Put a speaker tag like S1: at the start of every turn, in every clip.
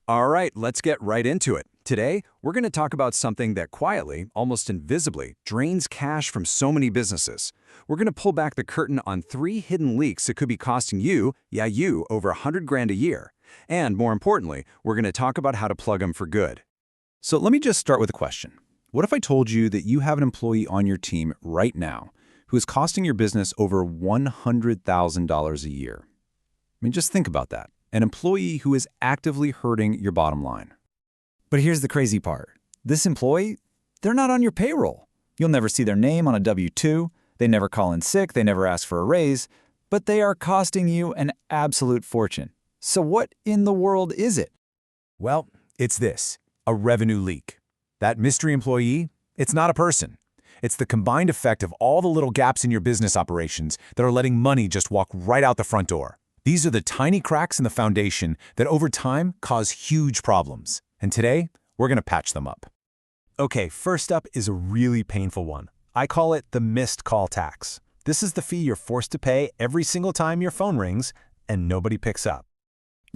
S1: All right, let's get right into it. Today, we're going to talk about something that quietly, almost invisibly, drains cash from so many businesses. We're going to pull back the curtain on 3 hidden leaks that could be costing you, over 100 grand a year. And more importantly, we're going to talk about how to plug them for good.
S2: So let me just start with a question. What if I told you that you have an employee on your team right now who is costing your business over $100,000 a year? I mean, just think about that. An employee who is actively hurting your bottom line.
S3: But here's the crazy part. This employee, they're not on your payroll. You'll never see their name on a W-2. They never call in sick. They never ask for a raise. But they are costing you an absolute fortune. So what in the world is it?
S4: Well, it's this, a revenue leak. That mystery employee, it's not a person. It's the combined effect of all the little gaps in your business operations that are letting money just walk right out the front door. These are the tiny cracks in the foundation that over time cause huge problems. And today, we're going to patch them up. Okay, first up is a really painful one. I call it the missed call tax. This is the fee you're forced to pay every single time your phone rings and nobody picks up.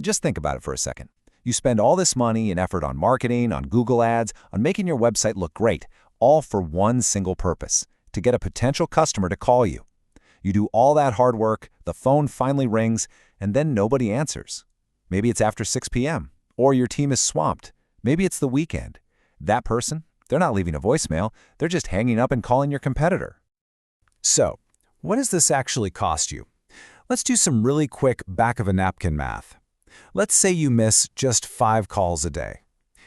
S2: Just think about it for a second. You spend all this money and effort on marketing, on Google Ads, on making your website look great, all for one single purpose, to get a potential customer to call you. You do all that hard work, the phone finally rings, and then nobody answers. Maybe it's after 6 p.m., or your team is swamped. Maybe it's the weekend. That person, they're not leaving a voicemail, they're just hanging up and calling your competitor.
S4: So, what does this actually cost you? Let's do some really quick back-of-a-napkin math. Let's say you miss just 5 calls a day.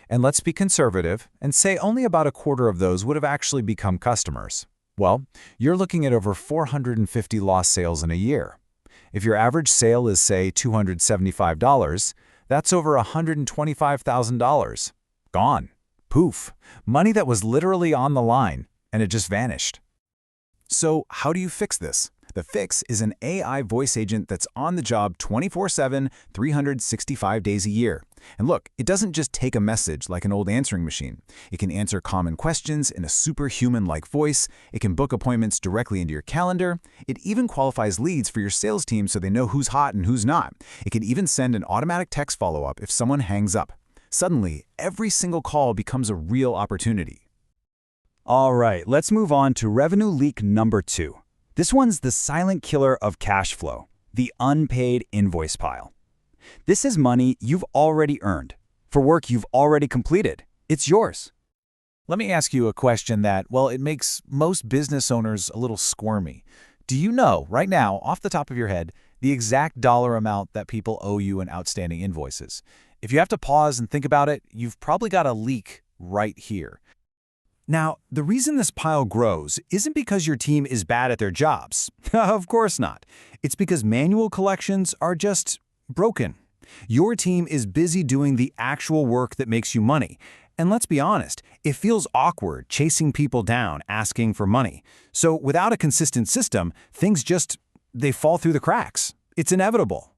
S4: And let's be conservative and say only about a quarter of those would have actually become customers. Well, you're looking at over 450 lost sales in a year. If your average sale is, say, $275, that's over $125,000. Gone. Poof. Money that was literally on the line, and it just vanished. So how do you fix this? The fix is an AI voice agent that's on the job 24/7, 365 days a year. And look, it doesn't just take a message like an old answering machine. It can answer common questions in a superhuman-like voice. It can book appointments directly into your calendar. It even qualifies leads for your sales team so they know who's hot and who's not. It can even send an automatic text follow-up if someone hangs up. Suddenly, every single call becomes a real opportunity.
S3: All right, let's move on to revenue leak number 2. This one's the silent killer of cash flow, the unpaid invoice pile. This is money you've already earned, for work you've already completed. It's yours.
S4: Let me ask you a question that, well, it makes most business owners a little squirmy. Do you know, right now, off the top of your head, the exact dollar amount that people owe you in outstanding invoices? If you have to pause and think about it, you've probably got a leak right here. Now, the reason this pile grows isn't because your team is bad at their jobs. Of course not. It's because manual collections are just broken. Your team is busy doing the actual work that makes you money. And let's be honest, it feels awkward chasing people down asking for money. So without a consistent system, things they fall through the cracks. It's inevitable.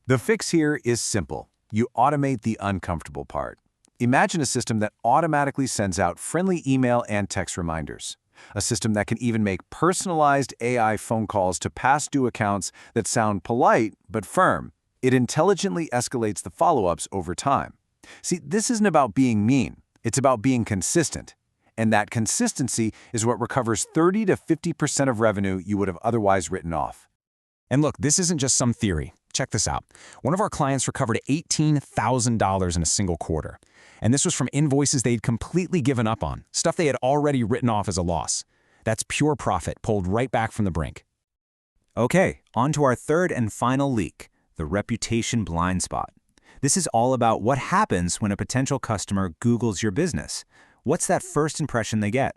S4: The fix here is simple. You automate the uncomfortable part. Imagine a system that automatically sends out friendly email and text reminders. A system that can even make personalized AI phone calls to past due accounts that sound polite but firm. It intelligently escalates the follow-ups over time. See, this isn't about being mean. It's about being consistent. And that consistency is what recovers 30 to 50% of revenue you would have otherwise written off. And look, this isn't just some theory. Check this out. One of our clients recovered $18,000 in a single quarter. And this was from invoices they'd completely given up on, stuff they had already written off as a loss. That's pure profit pulled right back from the brink.
S3: Okay, on to our third and final leak, the reputation blind spot. This is all about what happens when a potential customer Googles your business. What's that first impression they get?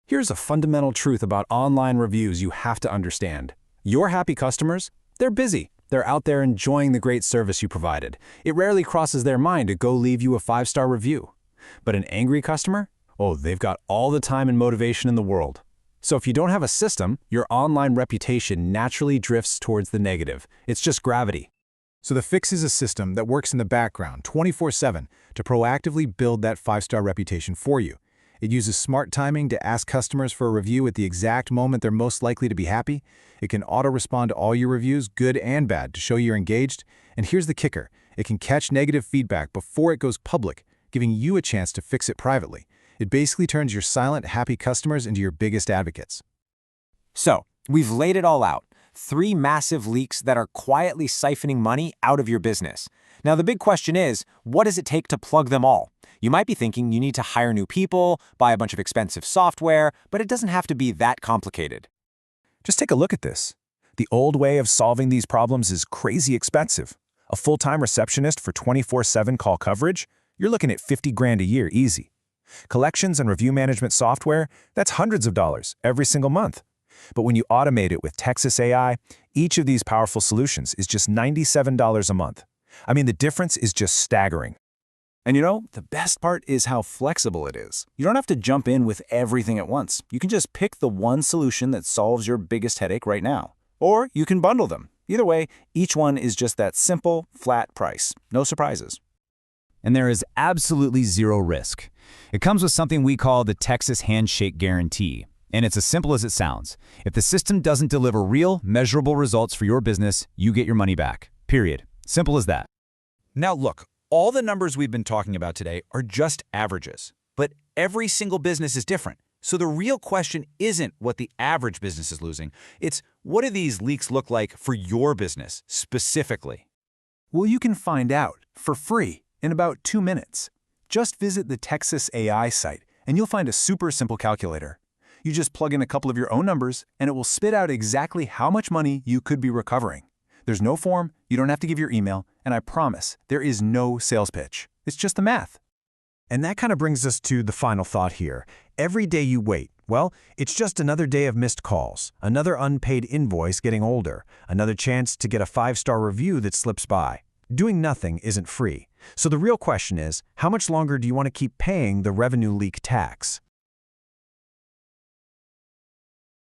S4: Here's a fundamental truth about online reviews you have to understand. Your happy customers, they're busy. They're out there enjoying the great service you provided. It rarely crosses their mind to go leave you a 5-star review. But an angry customer? Oh, they've got all the time and motivation in the world. So if you don't have a system, your online reputation naturally drifts towards the negative. It's just gravity. So the fix is a system that works in the background 24/7 to proactively build that 5-star reputation for you. It uses smart timing to ask customers for a review at the exact moment they're most likely to be happy. It can auto-respond to all your reviews, good and bad, to show you're engaged. And here's the kicker.
S5: It can catch negative feedback before it goes public, giving you a chance to fix it privately. It basically turns your silent, happy customers into your biggest advocates.
S6: So, we've laid it all out. 3 massive leaks that are quietly siphoning money out of your business. Now, the big question is, what does it take to plug them all? You might be thinking you need to hire new people, buy a bunch of expensive software, but it doesn't have to be that complicated.
S7: Just take a look at this. The old way of solving these problems is crazy expensive. A full-time receptionist for 24/7 call coverage? You're looking at $50 grand a year easy. Collections and review management software? That's hundreds of dollars every single month. But when you automate it with Texas AI, each of these powerful solutions is just $97 a month. I mean, the difference is just staggering.
S3: And the best part is how flexible it is. You don't have to jump in with everything at once. You can just pick the one solution that solves your biggest headache right now. Or you can bundle them. Either way, each one is just that simple, flat price. No surprises. And there is absolutely zero risk. It comes with something we call the Texas Handshake Guarantee. And it's as simple as it sounds. If the system doesn't deliver real, measurable results for your business, you get your money back. Period. Simple as that.
S1: Now look, all the numbers we've been talking about today are just averages. But every single business is different. So the real question isn't what the average business is losing. It's what do these leaks look like for your business specifically?
S5: Well, you can find out for free in about 2 minutes. Just visit the Texas AI site and you'll find a super simple calculator. You just plug in a couple of your own numbers and it will spit out exactly how much money you could be recovering. There's no form, you don't have to give your email, and I promise there is no sales pitch. It's just the math.
S7: And that kind of brings us to the final thought here. Every day you wait, well, it's just another day of missed calls, another unpaid invoice getting older, another chance to get a 5-star review that slips by. Doing nothing isn't free. So the real question is, how much longer do you want to keep paying the revenue leak tax?